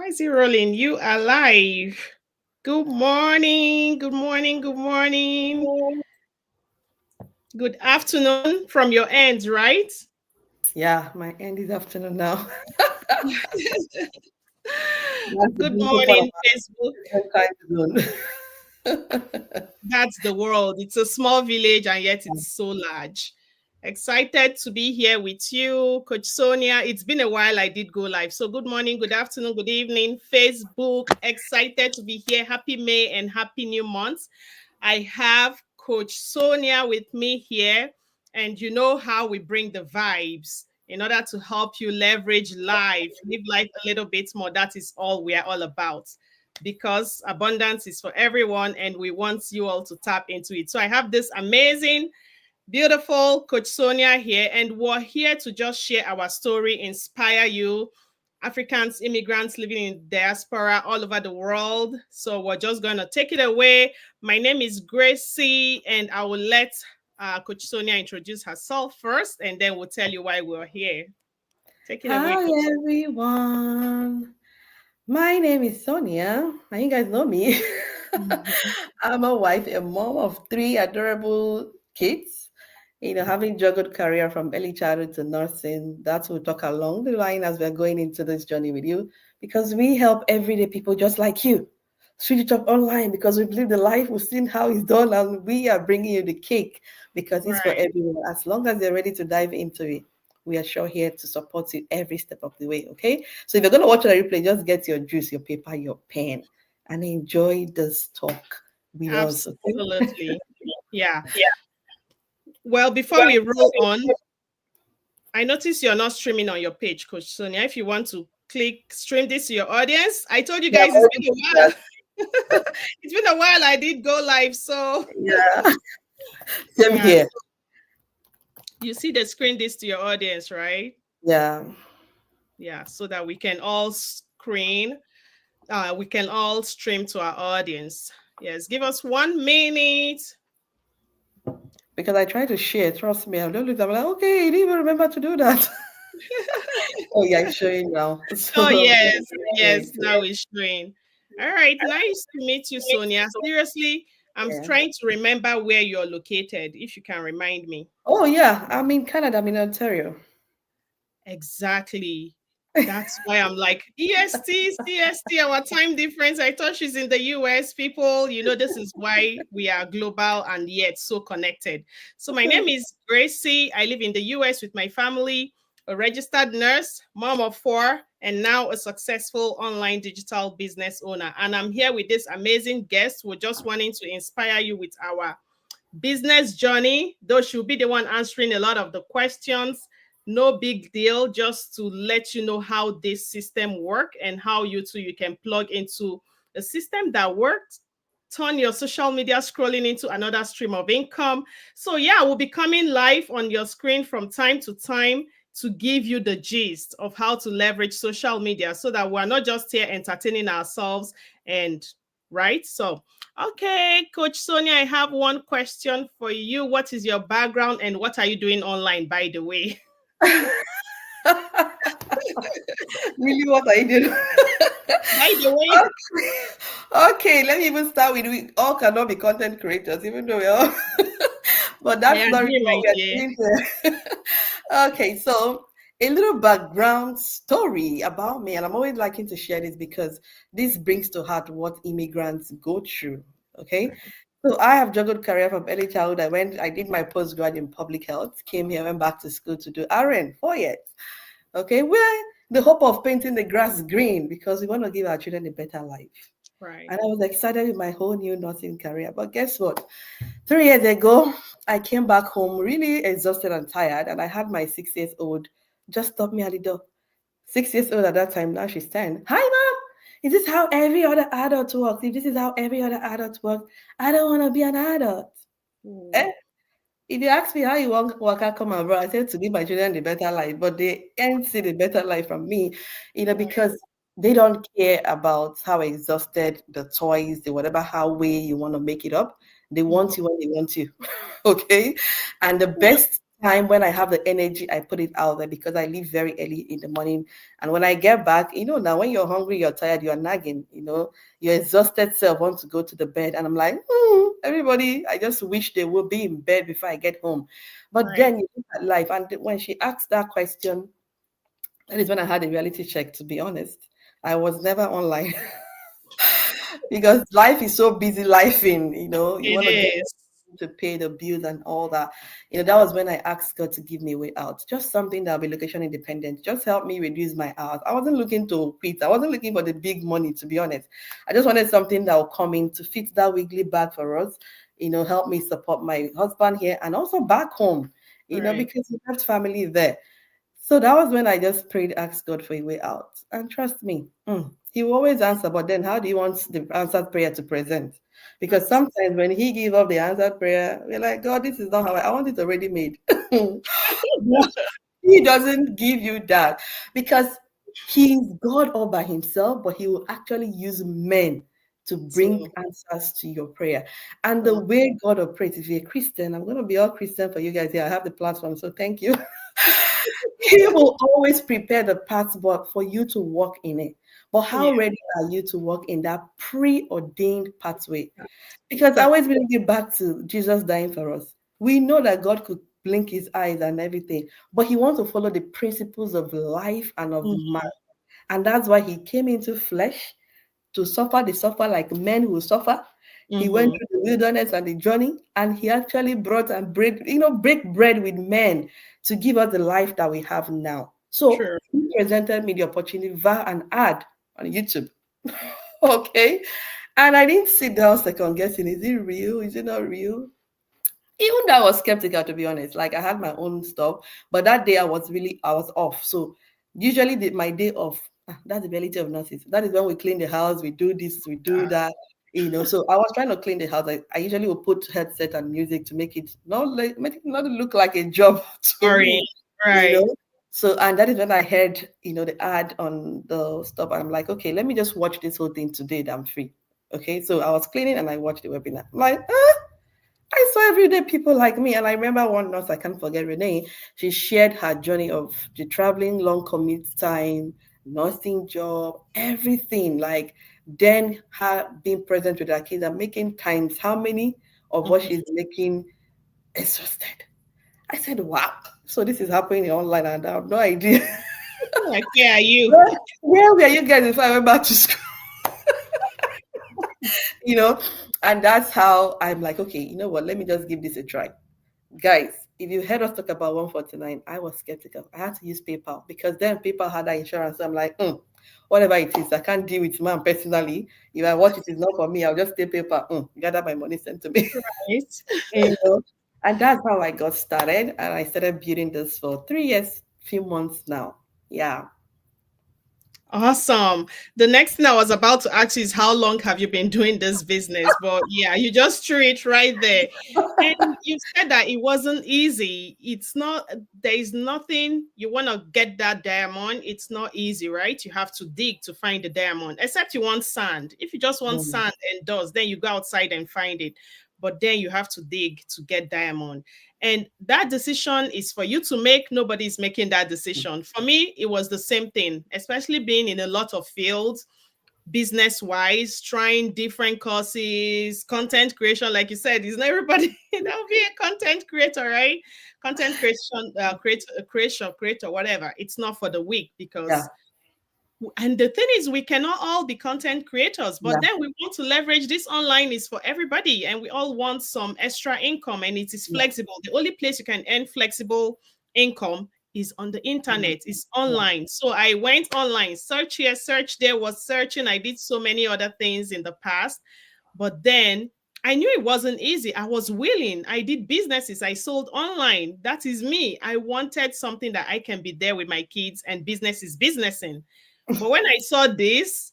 Why is it rolling? You are live. Good morning. Good morning. Good morning. Good afternoon from your end, right? Yeah, my end is afternoon now. That's the Good beautiful part morning, about Facebook. different time zone. That's the world. It's a small village and yet it's so large. Excited to be here with you, Coach Sonia. It's been a while I did go live. So, good morning, good afternoon, good evening, Facebook. Excited to be here. Happy May and happy new month. I have Coach Sonia with me here, and you know how we bring the vibes in order to help you leverage life, live life a little bit more. That is all we are all about because abundance is for everyone and we want you all to tap into it. So I have this amazing, beautiful Coach Sonia here, and we're here to just share our story, inspire you, Africans, immigrants living in diaspora all over the world. So we're just going to take it away. My name is Gracie, and I will let Coach Sonia introduce herself first, and then we'll tell you why we're here. Take it away, Hi, Coach. everyone. My name is Sonia, and you guys know me. Mhm. I'm a wife, a mom of three adorable kids. Having juggled career from early childhood to nursing. That's what we'll talk along the line as we're going into this journey with you, because we help everyday people just like you. Switch it up online because we've lived the life, we've seen how it's done, and we are bringing you the cake because it's for Right. everyone. As long as they're ready to dive into it, we are sure here to support you every step of the way. Okay. So if you're going to watch a replay, just get your juice, your paper, your pen, and enjoy this talk with us. Okay. Absolutely. Yeah. Well, before we roll on, I notice you're not streaming on your page, Coach Sonia. If you want to click stream this to your audience, I told you Yeah, guys I'm it's already been a doing that. while. It's been a while. I did go live. So, Yeah. Same yeah, here. you see the screen this to your audience, right? Yeah. Yeah, so that we can all we can all stream to our audience. Yes, give us 1 minute. Because I try to share, trust me. I don't look, I'm like, okay, you didn't even remember to do that. Oh, yeah, it's showing now. Oh, So, yes, great. yes, now it's showing. All right, nice to meet you, Sonia. Seriously, I'm Yeah. trying to remember where you're located, if you can remind me. Oh, yeah. I'm in Canada. I'm in Ontario. Exactly. That's why I'm like, EST, CST, our time difference. I thought she's in the US. People, this is why we are global and yet so connected. So, my name is Gracie. I live in the US with my family, a registered nurse, mom of four, and now a successful online digital business owner. And I'm here with this amazing guest. We're just wanting to inspire you with our business journey, though she'll be the one answering a lot of the questions. No big deal, just to let you know how this system works and how you can plug into a system that works, turn your social media scrolling into another stream of income. So yeah, we'll be coming live on your screen from time to time to give you the gist of how to leverage social media so that we're not just here entertaining ourselves and right. So okay, Coach Sonia, I have one question for you. What is your background and what are you doing online, by the way? Really, what are you doing? By the way, Okay, let me even start with we all cannot be content creators, even though we all, but I that's not really agree, what my we are dear. doing here. Okay, so a little background story about me, and I'm always liking to share this because this brings to heart what immigrants go through. Okay, so I have juggled career from early childhood. I did my postgrad in public health, came here, went back to school to do RN 4 years. Okay, where the hope of painting the grass green because we want to give our children a better life. Right. And I was excited with my whole new nursing career. But guess what? 3 years ago, I came back home really exhausted and tired, and I had my 6 years old just stop me at the door. 6 years old at that time, now she's 10. Hi, mom. Is this how every other adult works? If this is how every other adult works, I don't want to be an adult. Mm, Eh? If you ask me how you want work out come abroad, I said to give my children the better life, but they can't see the better life from me, right. because they don't care about how exhausted the toys, the whatever how way you want to make it up. They Mhm. want you when they want you. Okay. And the Yeah. best time when I have the energy, I put it out there because I leave very early in the morning. And when I get back, now when you're hungry, you're tired, you're nagging, your exhausted self wants to go to the bed. And I'm like, everybody, I just wish they would be in bed before I get home. But Right. then you look at life. And when she asked that question, that is when I had a reality check, to be honest. I was never online because life is so busy, life in, you It want to get is. to pay the bills and all that. That was when I asked God to give me a way out. Just something that'll be location independent. Just help me reduce my hours. I wasn't looking to quit. I wasn't looking for the big money, to be honest. I just wanted something that will come in to fit that weekly bag for us, help me support my husband here and also back home, Right. because we have family there. So that was when I just prayed, asked God for a way out. And trust me, He will always answer. But then, how do you want the answered prayer to present? Because That's sometimes when He gives up the answered prayer, we're like, God, this is not how I want it already made. He doesn't give you that because He's God all by Himself, but He will actually use men to bring so. answers to your prayer. And the way God operates, if you're a Christian, I'm going to be all Christian for you guys here. I have the platform, so thank you. He will always prepare the path but for you to walk in it. But how Yeah. ready are you to walk in that preordained pathway? Because I That. always bring it back to Jesus dying for us. We know that God could blink his eyes and everything, but he wants to follow the principles of life and of man. And that's why he came into flesh to suffer the suffer like men who suffer. He went Mm-hmm. through the wilderness and the journey, and he actually brought and break bread with men to give us the life that we have now. So True. he presented me the opportunity via an ad on YouTube. Okay. And I didn't sit down second guessing, is it real? Is it not real? Even though I was skeptical, to be honest. Like I had my own stuff, but that day I was off. So usually my day off, that's the reality of nurses. That is when we clean the house, we do this, we do that. So I was trying to clean the house. I usually will put headset and music to make it make it not look like a job to Sorry. me, you Right. know. So and that is when I heard, the ad on the stuff. I'm like, okay, let me just watch this whole thing today that I'm free. Okay, so I was cleaning and I watched the webinar. I'm like, I saw everyday people like me. And I remember one nurse, I can't forget Renee, she shared her journey of the traveling, long commute time, nursing job, everything. Like then her being present with her kids and making times how many of what Mm-hmm. she's making exhausted. I said, wow. So this is happening online and I have no idea. Like, where are you? Where were you guys before I went back to school? you know? And that's how I'm like, okay, you know what? Let me just give this a try. Guys, if you heard us talk about 149, I was skeptical. I had to use PayPal because then PayPal had that insurance. So I'm like, whatever it is, I can't deal with man personally. If I watch it is not for me, I'll just pay PayPal. Gather my money sent to me. Right. you know. And that's how I got started. And I started building this for 3 years, few months now. Yeah. Awesome. The next thing I was about to ask you is how long have you been doing this business? But yeah, you just threw it right there. And you said that it wasn't easy. It's not, there is nothing you want to get that diamond. It's not easy, right? You have to dig to find the diamond, except you want sand. If you just want Mm, sand and dust, then you go outside and find it. But then you have to dig to get diamond. And that decision is for you to make. Nobody's making that decision. For me, it was the same thing, especially being in a lot of fields, business wise, trying different courses, content creation. Like you said, is not everybody that will be a content creator, right? Content creation, creator, whatever. It's not for the weak yeah. because and the thing is we cannot all be content creators, but Yeah. then we want to leverage this online is for everybody and we all want some extra income and it is Yeah. flexible. The only place you can earn flexible income is on the Mm, internet, it's yeah. online. So I went online, search here, search there, was searching. I did so many other things in the past, but then I knew it wasn't easy. I was willing. I did businesses. I sold online. That is me. I wanted something that I can be there with my kids and business is businessing. But when I saw this,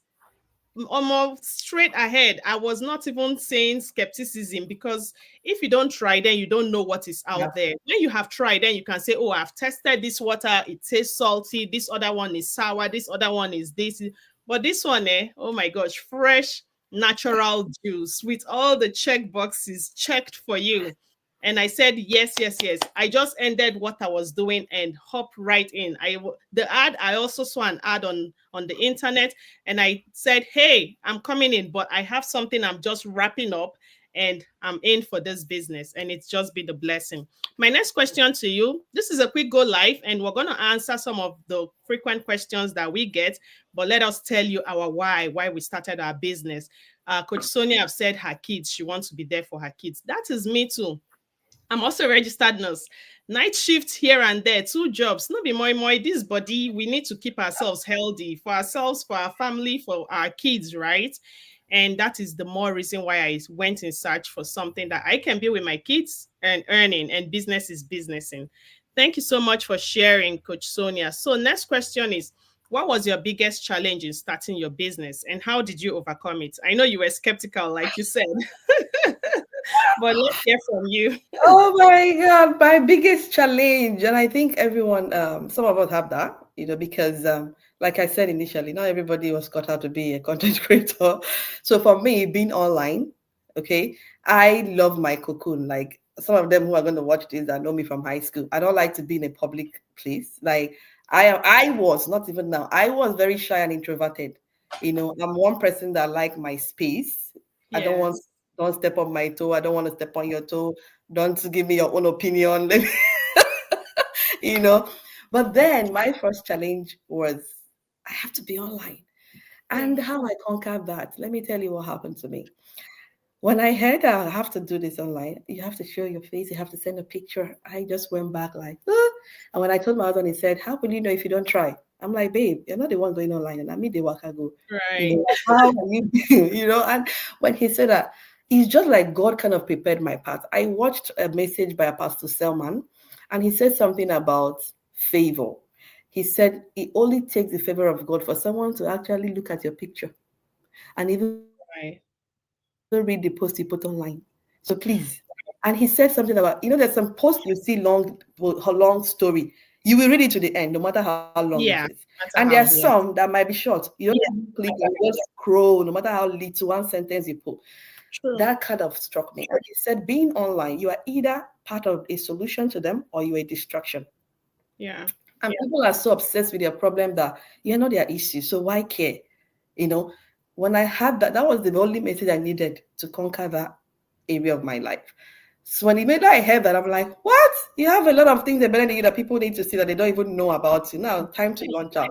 almost straight ahead, I was not even saying skepticism because if you don't try, then you don't know what is Yeah. out there. When you have tried, then you can say, oh, I've tested this water, it tastes salty, this other one is sour, this other one is this. But this one, oh my gosh, fresh, natural juice with all the check boxes checked for you. And I said, yes, yes, yes. I just ended what I was doing and hop right in. The ad, I also saw an ad on the internet, and I said, hey, I'm coming in, but I have something I'm just wrapping up, and I'm in for this business. And it's just been a blessing. My next question to you, this is a quick go live, and we're going to answer some of the frequent questions that we get, but let us tell you our why we started our business. Coach Sonia have said her kids, she wants to be there for her kids. That is me too. I'm also a registered nurse. Night shift here and there, two jobs. No be more. This body, we need to keep ourselves healthy for ourselves, for our family, for our kids, right? And that is the more reason why I went in search for something that I can be with my kids and earning, and business is businessing. Thank you so much for sharing, Coach Sonia. So next question is, what was your biggest challenge in starting your business, and how did you overcome it? I know you were skeptical, like you said, but let's hear from you. Oh my God, my biggest challenge. And I think everyone, some of us have that, because like I said initially, not everybody was cut out to be a content creator. So for me, being online, okay, I love my cocoon. Like some of them who are going to watch this that know me from high school, I don't like to be in a public place. Like I was, not even now, I was very shy and introverted. I'm one person that like my space. I Yes. don't step on my toe. I don't want to step on your toe. Don't give me your own opinion. you know. But then my first challenge was I have to be online. And Yeah. how I conquered that, let me tell you what happened to me. When I heard I have to do this online, you have to show your face, you have to send a picture. I just went back like, ah. And when I told my husband, he said, how will you know if you don't try? I'm like, babe, you're not the one going online, and I mean the work I go. Right. How are you, and when he said that, it's just like God kind of prepared my path. I watched a message by Pastor Selman, and he said something about favor. He said it only takes the favor of God for someone to actually look at your picture and even read the post you put online. So please. And he said something about, there's some posts you see long story. You will read it to the end, no matter how long it is. Yeah. And there are No matter some how. that Yeah. might be short. You don't even click and just scroll, no matter how little one sentence you put. True. That kind of struck me. And he said, being online, you are either part of a solution to them or you're a distraction. Yeah. And people are so obsessed with their problem that you're not their issue. So why care? You know, when I had that, that was the only message I needed to conquer that area of my life. So when he made that, I heard that, I'm like, what? You have a lot of things that better than you that people need to see that they don't even know about you. Now, time to launch out.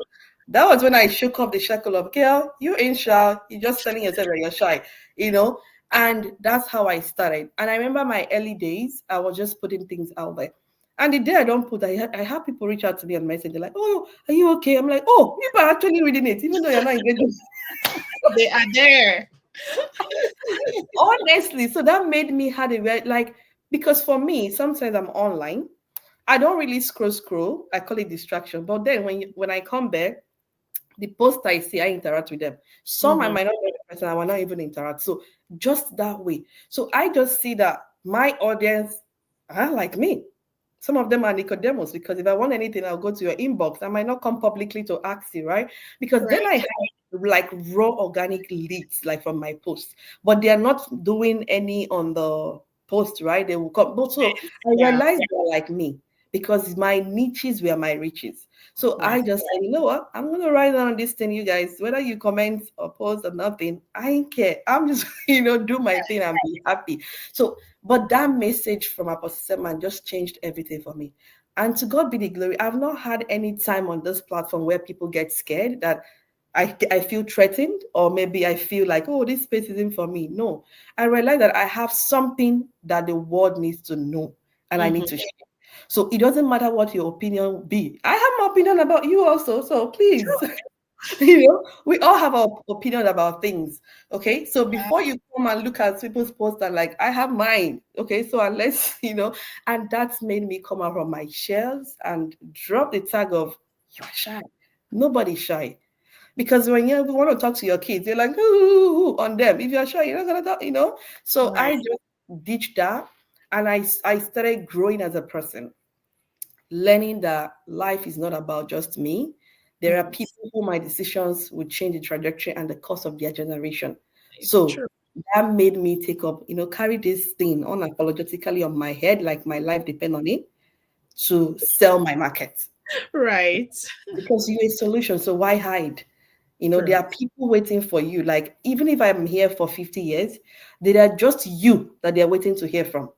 That was when I shook off the shackle of, girl, you ain't shy. You're just telling yourself that you're shy, you know? And that's how I started. And I remember my early days, I was just putting things out there. And the day I don't put, I have people reach out to me on Messenger like, oh, are you okay? I'm like, oh, people are actually reading it, even though you're not engaging. They are there. Honestly, so that made me had a very, like, because for me, sometimes I'm online, I don't really scroll. I call it distraction. But then when I come back, the post I see, I interact with them. Some I Mm-hmm. might not know the person, I will not even interact. So just that way. So I just see that my audience are like me. Some of them are Nicodemus because if I want anything, I'll go to your inbox. I might not come publicly to ask you, right? Because then Right. I have like raw organic leads, like from my post, but they are not doing any on the post, right? They will come. But so I Yeah. realized they're like me because my niches were my riches. So Right. I just said, you know what? I'm gonna write down this thing, you guys. Whether you comment or post or nothing, I ain't care. I'm just, do my thing and be happy. So, but that message from Apostle Seman just changed everything for me. And to God be the glory. I've not had any time on this platform where people get scared that I feel threatened, or maybe I feel like, oh, this space isn't for me. No, I realize that I have something that the world needs to know and I need Mm-hmm. to share. So it doesn't matter what your opinion be. I have my opinion about you also. So please, we all have our opinion about things. Okay. So before you come and look at people's posts and like, I have mine. Okay. So unless, and that's made me come out from my shells and drop the tag of you're shy. Nobody's shy. Because when you want to talk to your kids, you're like, ooh, on them. If you're shy, you're not gonna talk. So Right. I just ditched that and I started growing as a person, learning that life is not about just me. There are Yes. people who my decisions would change the trajectory and the course of their generation. It's So true. that made me take up, carry this thing unapologetically on my head, like my life depend on it, to sell my market. Right. Because you're a solution, so why hide? There True. are people waiting for you. Like, even if I'm here for 50 years, there are just you that they're waiting to hear from.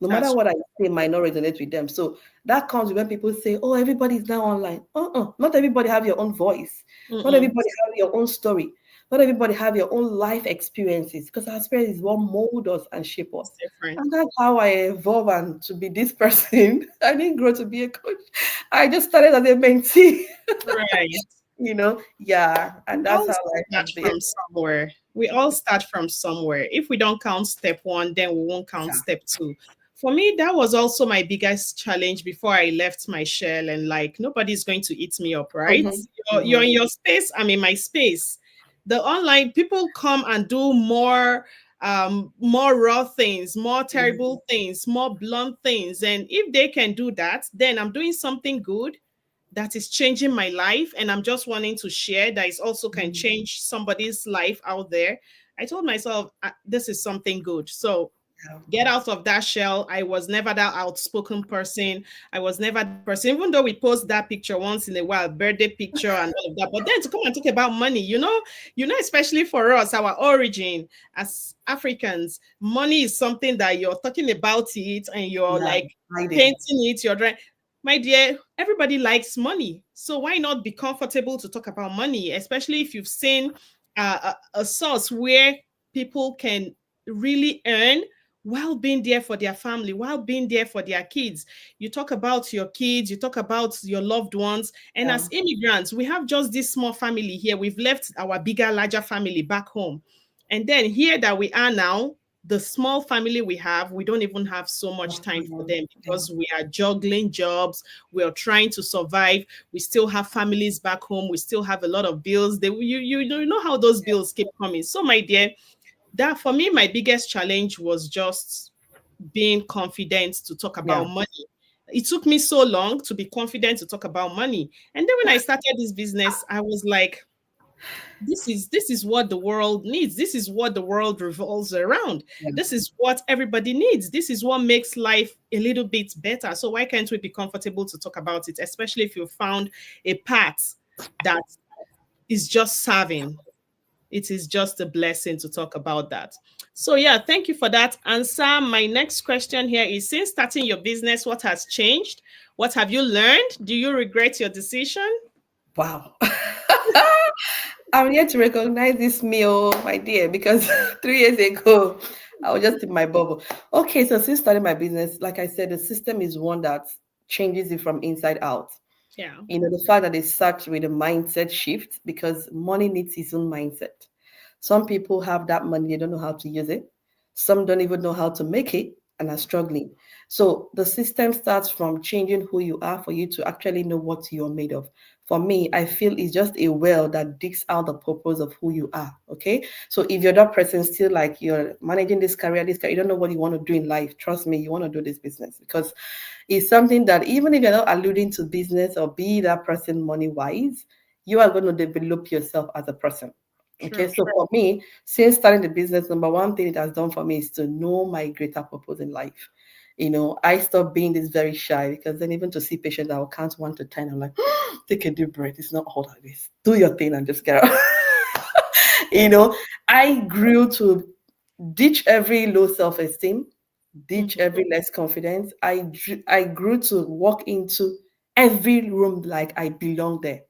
No matter That's what I say might not resonate with them. So that comes when people say, oh, everybody's now online. Not everybody have your own voice. Not mm-mm, everybody have your own story. Not everybody have your own life experiences, because our experience is what mold us and shape us. it's different. And that's how I evolve and to be this person. I didn't grow to be a coach. I just started as a mentee. Right. Yeah, We and that's all how life start has been. from somewhere. We all start from somewhere. If we don't count step one, then we won't count Yeah. step two. For me, that was also my biggest challenge before I left my shell. And like, nobody's going to eat me up, right? Mhm, You're mhm, in your space, I'm in my space. The online people come and do more raw things, more mhm. terrible things, more blunt things. And if they can do that, then I'm doing something good that is changing my life, and I'm just wanting to share that is also can Mhm. change somebody's life out there. I told myself, this is something good. So Yeah. get out of that shell. I was never that outspoken person. I was never that person, even though we post that picture once in a while, birthday picture and all of that. But then to come and talk about money, especially for us, our origin as Africans, money is something that you're talking about it and you're Yeah. like Hiding. painting it, you're drawing. My dear, everybody likes money. So why not be comfortable to talk about money, especially if you've seen a source where people can really earn while being there for their family, while being there for their kids. You talk about your kids, you talk about your loved ones. And Yeah. as immigrants, we have just this small family here. We've left our bigger, larger family back home. And then here that we are now, the small family we have, we don't even have so much time for Mhm. them Yeah. because we are juggling jobs. We are trying to survive. We still have families back home. We still have a lot of bills. You know how those bills keep coming. So, my dear, that for me, my biggest challenge was just being confident to talk about Yeah. money. It took me so long to be confident to talk about money. And then when I started this business, I was like, this is what the world needs. This is what the world revolves around. Yeah. This is what everybody needs. This is what makes life a little bit better. So why can't we be comfortable to talk about it, especially if you found a path that is just serving? It is just a blessing to talk about that. So, yeah, thank you for that answer. My next question here is, since starting your business, what has changed? What have you learned? Do you regret your decision? Wow. I'm here to recognize this meal, my dear, because 3 years ago, I was just in my bubble. Okay, so since starting my business, like I said, the system is one that changes it from inside out. Yeah, The fact that it starts with a mindset shift, because money needs its own mindset. Some people have that money, they don't know how to use it. Some don't even know how to make it and are struggling. So the system starts from changing who you are for you to actually know what you're made of. For me, I feel it's just a well that digs out the purpose of who you are. Okay. So if you're that person still like you're managing this career, you don't know what you want to do in life. Trust me, you want to do this business because it's something that even if you're not alluding to business or be that person money wise, you are going to develop yourself as a person. Okay, true. so for me, since starting the business, number one thing it has done for me is to know my greater purpose in life. I stopped being this very shy, because then even to see patients, I will count 1 to 10. I'm like, take a deep breath. It's not all like this. Do your thing and just get out. you know, I grew to ditch every low self-esteem, ditch Mhm. every less confidence. I grew to walk into every room like I belong there.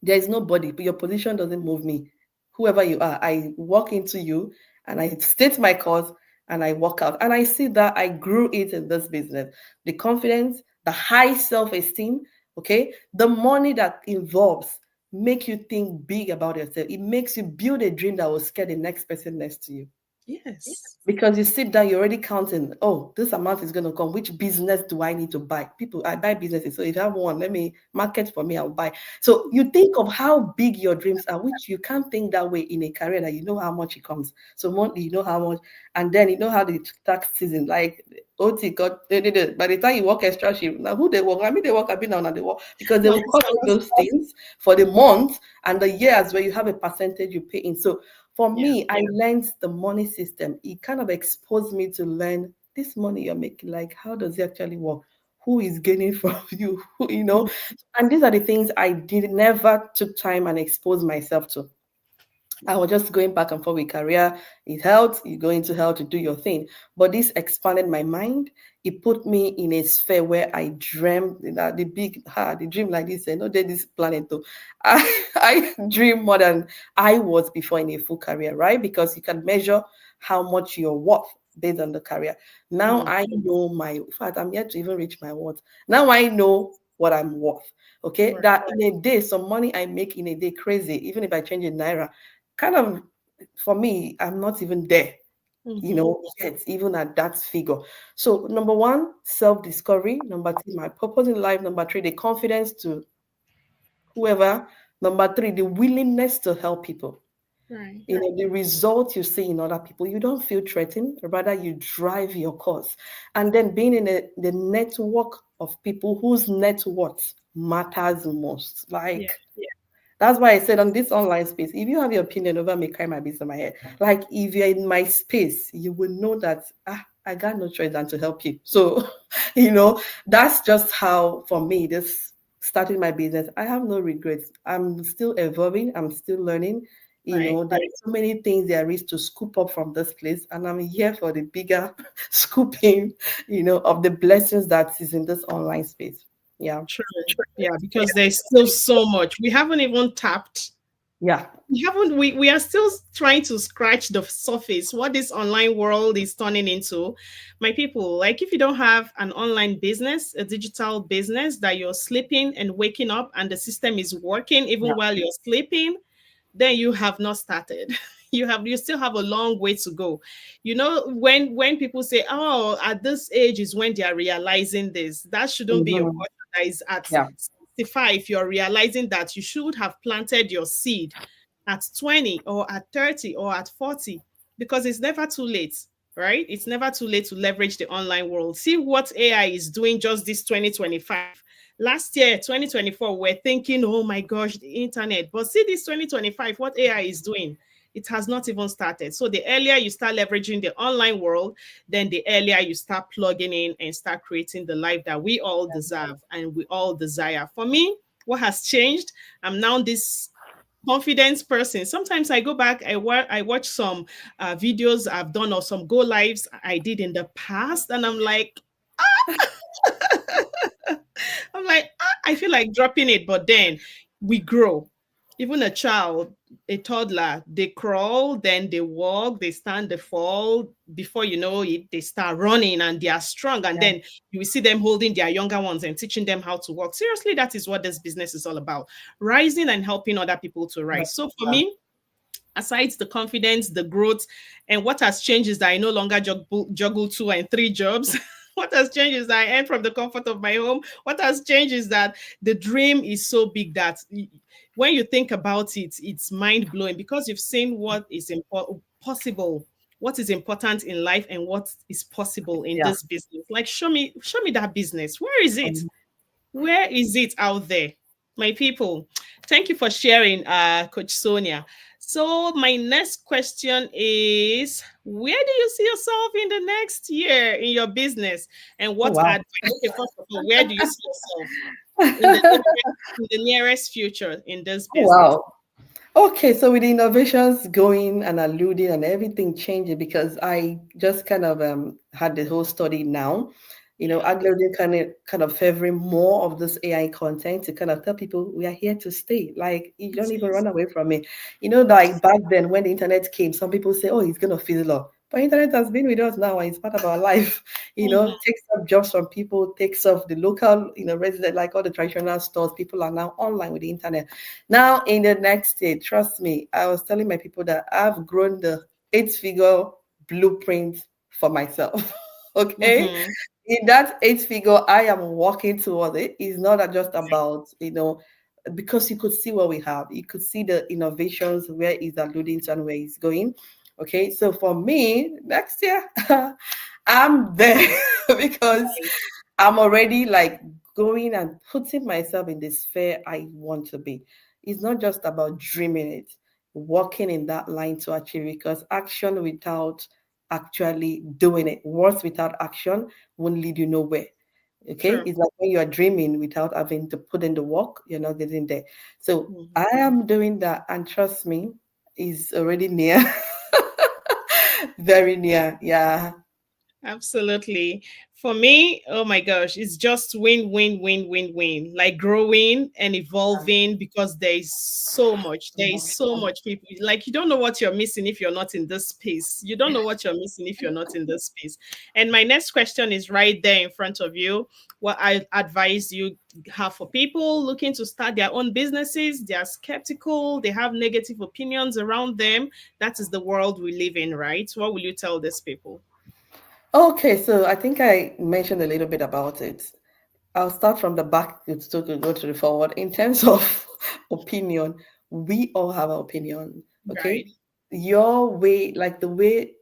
There is nobody, but your position doesn't move me. Whoever you are, I walk into you and I state my cause and I walk out. And I see that I grew it in this business. The confidence, the high self-esteem, okay, the money that involves make you think big about yourself. It makes you build a dream that will scare the next person next to you. Yes, Because you sit down, you're already counting, oh, this amount is going to come. Which business do I need to buy? People, I buy businesses. So if I have one, let me market for me, I'll buy. So you think of how big your dreams are, which you can't think that way in a career that you know how much it comes. So monthly, you know how much, and then you know how the tax season, like OT got by the time you work extra shift, now who they work? I mean they work, I mean now they work because they Not will cut all those things for the month and the years where you have a percentage you pay in. So for yeah, me, I learned the money system. It kind of exposed me to learn this money you're making, like how does it actually work? Who is gaining from you? You know, mm, and these are the things I did never took time and exposed myself to. I was just going back and forth with career. It helped. You go into hell to do your thing. But this expanded my mind. It put me in a sphere where I dreamed that the dream like this, not this planet though. I dream more than I was before in a full career, right? Because you can measure how much you're worth based on the career. Now mm, I know in fact, I'm yet to even reach my worth. Now I know what I'm worth. Okay. right. That in a day, some money I make in a day, crazy, even if I change in naira kind of for me, I'm not even there, Mm-hmm. yet, even at that figure. So, number one, self discovery. Number two, my purpose in life. Number three, the confidence to whoever. Number three, the willingness to help people. Right. The result you see in other people, you don't feel threatened, rather, you drive your cause. And then being in the network of people whose net worth matters most. Yeah. Like, that's why I said on this online space, if you have your opinion over me, carry my business in my head. Like if you're in my space, you will know that I got no choice than to help you. So, that's just how for me this starting my business. I have no regrets. I'm still evolving. I'm still learning. Right. There are so many things there is to scoop up from this place, and I'm here for the bigger scooping, of the blessings that is in this online space. Yeah, True. Yeah, because there's still so much. We haven't even tapped. yeah. We are still trying to scratch the surface what this online world is turning into. My people, like if you don't have an online business, a digital business that you're sleeping and waking up and the system is working even while you're sleeping, then you have not started. You still have a long way to go. When people say, oh, at this age is when they are realizing this, that shouldn't be a Mhm. question that is at Yeah. 65. You're realizing that you should have planted your seed at 20 or at 30 or at 40, because it's never too late, right? It's never too late to leverage the online world. See what AI is doing just this 2025. Last year, 2024, we're thinking, oh my gosh, the internet. But see this 2025, what AI is doing. It has not even started. So the earlier you start leveraging the online world, then the earlier you start plugging in and start creating the life that we all deserve and we all desire. For me, what has changed? I'm now this confidence person. Sometimes I go back, I watch some videos I've done or some go lives I did in the past, and I'm like, I feel like dropping it, but then we grow. Even a child, a toddler, they crawl, then they walk, they stand, they fall. Before you know it, they start running and they are strong. And Yeah. then you will see them holding their younger ones and teaching them how to walk. Seriously, that is what this business is all about, rising and helping other people to rise. So for me, aside the confidence, the growth, and what has changed is that I no longer juggle 2 and 3 jobs. What has changed is that I earn from the comfort of my home. What has changed is that the dream is so big that when you think about it, it's mind blowing, because you've seen what is possible, what is important in life, and what is possible in Yeah. this business. Like, show me that business. Where is it? Um, Where is it out there? My people, thank you for sharing, Coach Sonia. So, my next question is, where do you see yourself in the next year in your business? And oh what wow. advice? Okay, first of all, where do you see yourself in the nearest future in this Oh, business? wow. Okay, so with the innovations going and alluding and everything changing, because I just kind of had the whole study now, Yeah. uploading kind of favoring more of this AI content to kind of tell people we are here to stay. Like you don't even Yes. run away from it. Like back then when the internet came, some people say, "Oh, it's gonna fizzle up." But internet has been with us now and it's part of our life. Mhm. Takes up jobs from people, takes off the local, resident, like all the traditional stores. People are now online with the internet. Now, in the next stage, trust me, I was telling my people that I've grown the 8-figure blueprint for myself. Okay. Mhm. In that 8-figure, I am working towards it. It's not just about, because you could see what we have. You could see the innovations, where it's alluding to and where it's going. Okay. So for me, next year, I'm there. because I'm already like going and putting myself in the sphere I want to be. It's not just about dreaming it, walking in that line to achieve it, because action without actually doing it, words without action won't lead you nowhere. Okay, True. it's like when you are dreaming without having to put in the work, you're not getting there. So Mhm. I am doing that, and trust me, is already near, very near. Yeah. Absolutely. For me, oh my gosh, it's just win, win, win, win, win. Like growing and evolving because there is so much. There is so much people. Like you don't know what you're missing if you're not in this space. You don't know what you're missing if you're not in this space. And my next question is right there in front of you. What I advise you have for people looking to start their own businesses, they are skeptical, they have negative opinions around them. That is the world we live in, right? What will you tell these people? Okay, so I think I mentioned a little bit about it. I'll start from the back to go to the forward. In terms of opinion, we all have an opinion. Okay, Right. your way, like the way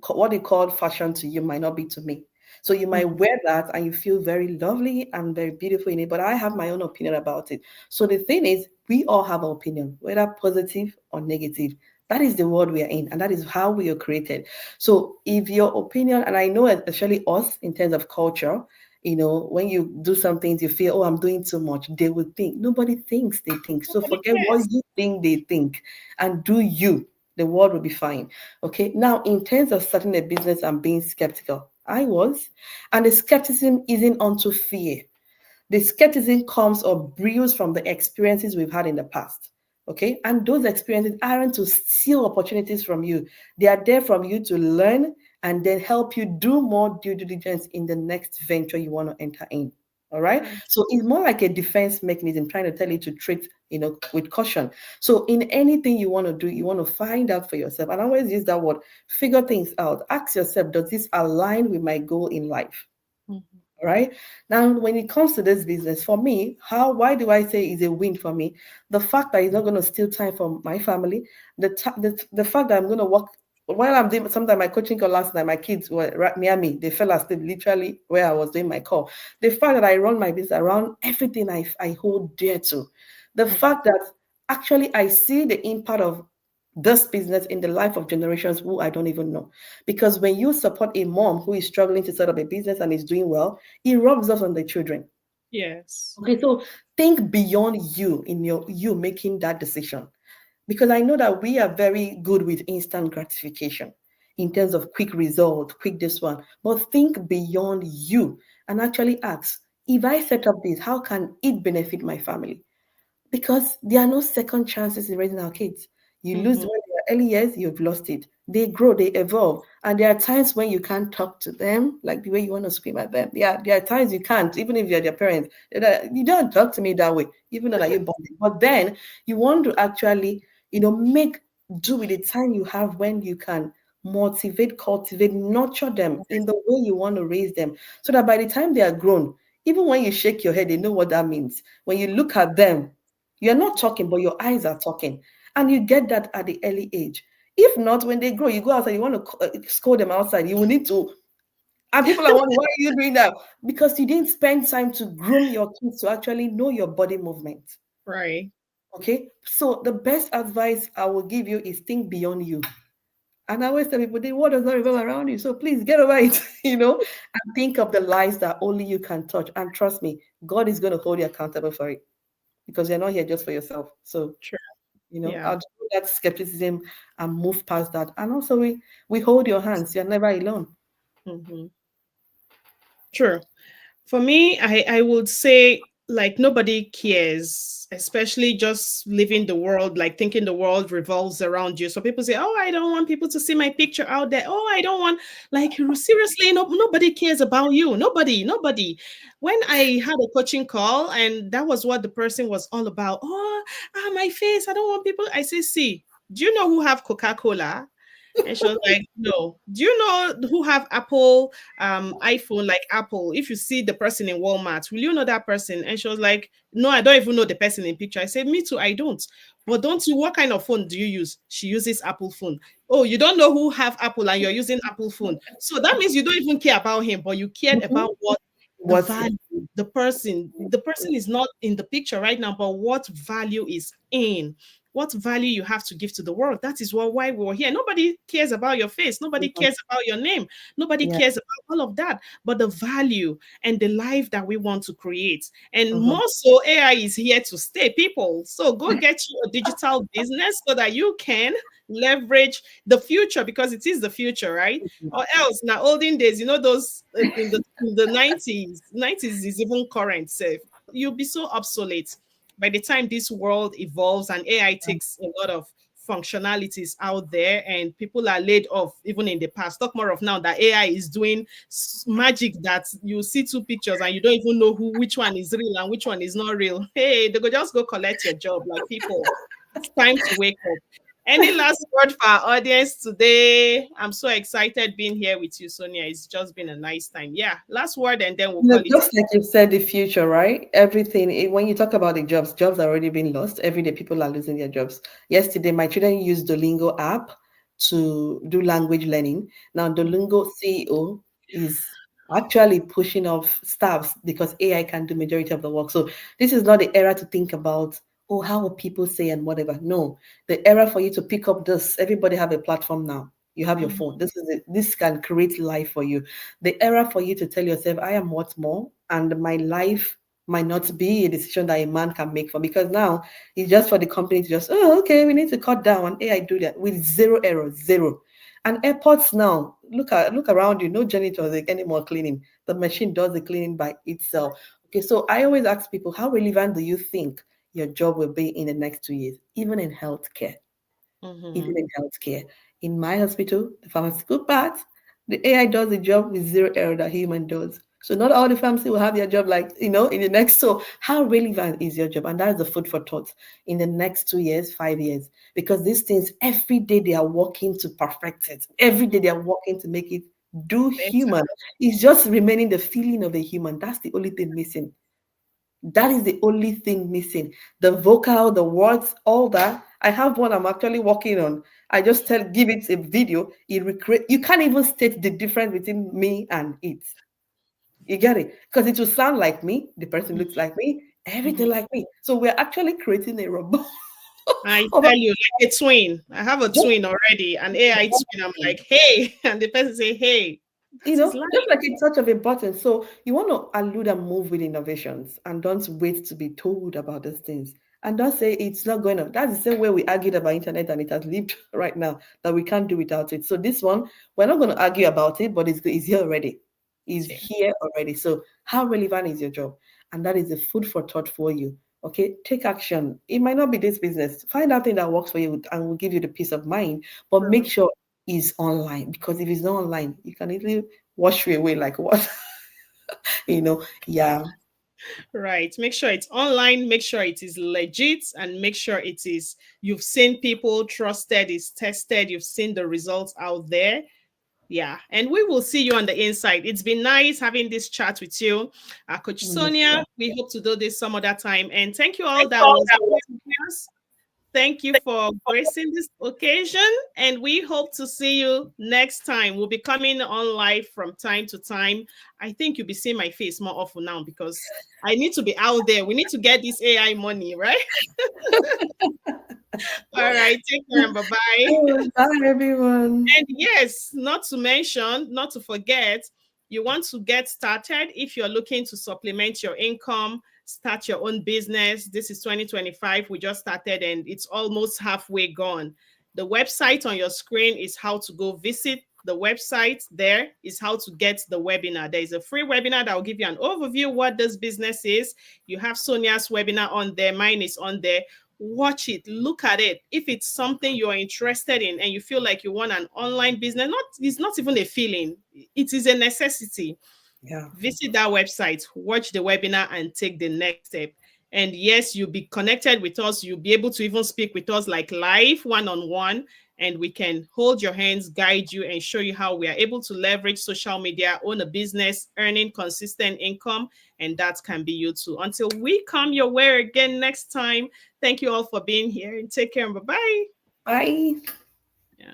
what they call fashion to you might not be to me. So you might Mhm. wear that and you feel very lovely and very beautiful in it, but I have my own opinion about it. So the thing is, we all have an opinion, whether positive or negative. That is the world we are in, and that is how we are created. So if your opinion, and I know especially us in terms of culture, when you do some things, you feel, oh, I'm doing too much. They will think. Nobody thinks they think. So Nobody forget what cares. you think they think and do you. The world will be fine. Okay. Now, in terms of starting a business and being skeptical, I was. And the skepticism isn't onto fear. The skepticism comes or brews from the experiences we've had in the past. Okay. And those experiences aren't to steal opportunities from you, they are there from you to learn and then help you do more due diligence in the next venture you want to enter in. All right. Right. So it's more like a defense mechanism trying to tell you to treat, with caution. So in anything you want to do, you want to find out for yourself. And I always use that word, figure things out. Ask yourself, does this align with my goal in life? Mhm. Right now, when it comes to this business, for me, why do I say it's a win for me? The fact that it's not going to steal time from my family, the fact that I'm going to work while I'm doing, sometimes my coaching call last night, my kids were right near me, they fell asleep literally where I was doing my call. The fact that I run my business around everything I hold dear to, the Mhm. fact that actually I see the impact of this business in the life of generations who I don't even know. Because when you support a mom who is struggling to set up a business and is doing well, it rubs off on the children. Yes. Okay, so think beyond you in you making that decision. Because I know that we are very good with instant gratification in terms of quick result, quick this one. But think beyond you and actually ask, if I set up this, how can it benefit my family? Because there are no second chances in raising our kids. You lose Mhm. when they are early years, you've lost it. They grow, they evolve. And there are times when you can't talk to them like the way you want to scream at them. There are times you can't, even if you're their parents. You don't talk to me that way, even though that you're bonding. But then you want to actually, make do with the time you have when you can motivate, cultivate, nurture them in the way you want to raise them. So that by the time they are grown, even when you shake your head, they know what that means. When you look at them, you're not talking, but your eyes are talking. And you get that at the early age. If not, when they grow, you go outside, you want to scold them outside, you will need to. And people are wondering, why are you doing that? Because you didn't spend time to groom your kids to actually know your body movement. Right. Okay. So the best advice I will give you is think beyond you. And I always tell people the world does not revolve around you. So please get over it, and think of the lives that only you can touch. And trust me, God is going to hold you accountable for it because you're not here just for yourself. So True. I'll Yeah. do that skepticism and move past that. And also, we hold your hands. You're never alone. Mhm. True. For me, I would say like nobody cares, especially just living the world, like thinking the world revolves around you. So people say, "Oh, I don't want people to see my picture out there. Oh, I don't want like seriously, no, nobody cares about you. Nobody, nobody." When I had a coaching call and that was what the person was all about. Oh, my face. I don't want people. I say, "See, do you know who have Coca-Cola?" And she was like, "No. Do you know who have Apple iPhone like Apple? If you see the person in Walmart, will you know that person?" And she was like, "No, I don't even know the person in picture." I said, "Me too, I don't." But don't you, what kind of phone do you use? She uses Apple phone. Oh, you don't know who have Apple and you're using Apple phone. So that means you don't even care about him, but you cared Mhm. about what the What's value, the person. The person is not in the picture right now, but what value is in. What value you have to give to the world. That is why we're here. Nobody cares about your face. Nobody Mhm. cares about your name. Nobody Yeah. cares about all of that. But the value and the life that we want to create. And Mhm. more so, AI is here to stay, people. So go get you a digital business so that you can leverage the future, because it is the future, right? Or else, now olden days, you know, those in the 90s is even current. So you'll be so obsolete by the time this world evolves and AI takes a lot of functionalities out there and people are laid off even in the past. Talk more of now that AI is doing magic that you see two pictures and you don't even know who which one is real and which one is not real. Hey, they go just go collect your job. Like, people, it's time to wake up. Any last word for our audience today? I'm so excited being here with you, Sonia. It's just been a nice time. Yeah, last word and then we'll call it. Just like you said, the future, right? Everything, when you talk about the jobs are already being lost. Every day, people are losing their jobs. Yesterday, my children used Duolingo app to do language learning. Now, Duolingo CEO is actually pushing off staffs because AI can do majority of the work. So this is not the era to think about, oh, how will people say and whatever. No, the era for you to pick up this. Everybody have a platform now. You have your Mhm. phone. This is it. This can create life for you. The era for you to tell yourself, I am worth more, and my life might not be a decision that a man can make for me, because now it's just for the company to just, oh, okay, we need to cut down on AI, do that with zero error, zero. And airports now, look around you, no janitors like anymore cleaning. The machine does the cleaning by itself. Okay, so I always ask people, how relevant do you think your job will be in the next 2 years, even in healthcare? Even Mhm. in healthcare. In my hospital, the pharmaceutical part, the AI does the job with zero error that human does. So not all the pharmacy will have their job like, in the next. So how relevant is your job? And that is the food for thought in the next 2 years, 5 years. Because these things, every day they are working to perfect it. Every day they are working to make it do Better. human. It's just remaining the feeling of a human. That's the only thing missing. That is the only thing missing. The vocal, the words, all that. I have one I'm actually working on. I just give it a video. It recreate. You can't even state the difference between me and it. You get it? Because it will sound like me. The person looks like me. Everything Mhm. like me. So we're actually creating a robot. I of tell you, like a twin. I have a just twin already, an AI twin. I'm like, hey, and the person say, hey, that is life. just like a touch of a button. So you want to allude and move with innovations, and don't wait to be told about these things. And don't say it's not going to. That's the same way we argued about internet, and it has lived right now that we can't do without it. So this one, we're not going to argue about it, but it's here already. It's Yeah. here already. So how relevant is your job? And that is the food for thought for you. Okay, take action. It might not be this business. Find out thing that works for you and will give you the peace of mind. But make Mhm. sure is online, because if it's not online, you can easily wash you away like what? Yeah. Right. Make sure it's online, make sure it is legit, and make sure it is, you've seen people trusted, is tested, you've seen the results out there. Yeah, and we will see you on the inside. It's been nice having this chat with you, Coach Sonia. Wonderful. We hope to do this some other time. And thank you all that was with us. Thank you for gracing this occasion, and we hope to see you next time. We'll be coming on live from time to time. I think you'll be seeing my face more often now because I need to be out there. We need to get this AI money, right? All right, take care and bye bye. Bye, everyone. And yes, not to mention, not to forget, you want to get started if you're looking to supplement your income, start your own business. This is 2025. We just started and it's almost halfway gone. The website on your screen is how to go visit the website. There is how to get the webinar. There is a free webinar that will give you an overview what this business is. You have Sonia's webinar on there. Mine is on there. Watch it, look at it. If it's something you're interested in and you feel like you want an online business, not it's not even a feeling, it is a necessity. Yeah. Visit that website, watch the webinar, and take the next step. And yes, you'll be connected with us. You'll be able to even speak with us like live, one on one. and we can hold your hands, guide you, and show you how we are able to leverage social media, own a business, earning consistent income, and that can be you too. Until we come your way again next time, thank you all for being here and take care and bye-bye. Bye. Yeah.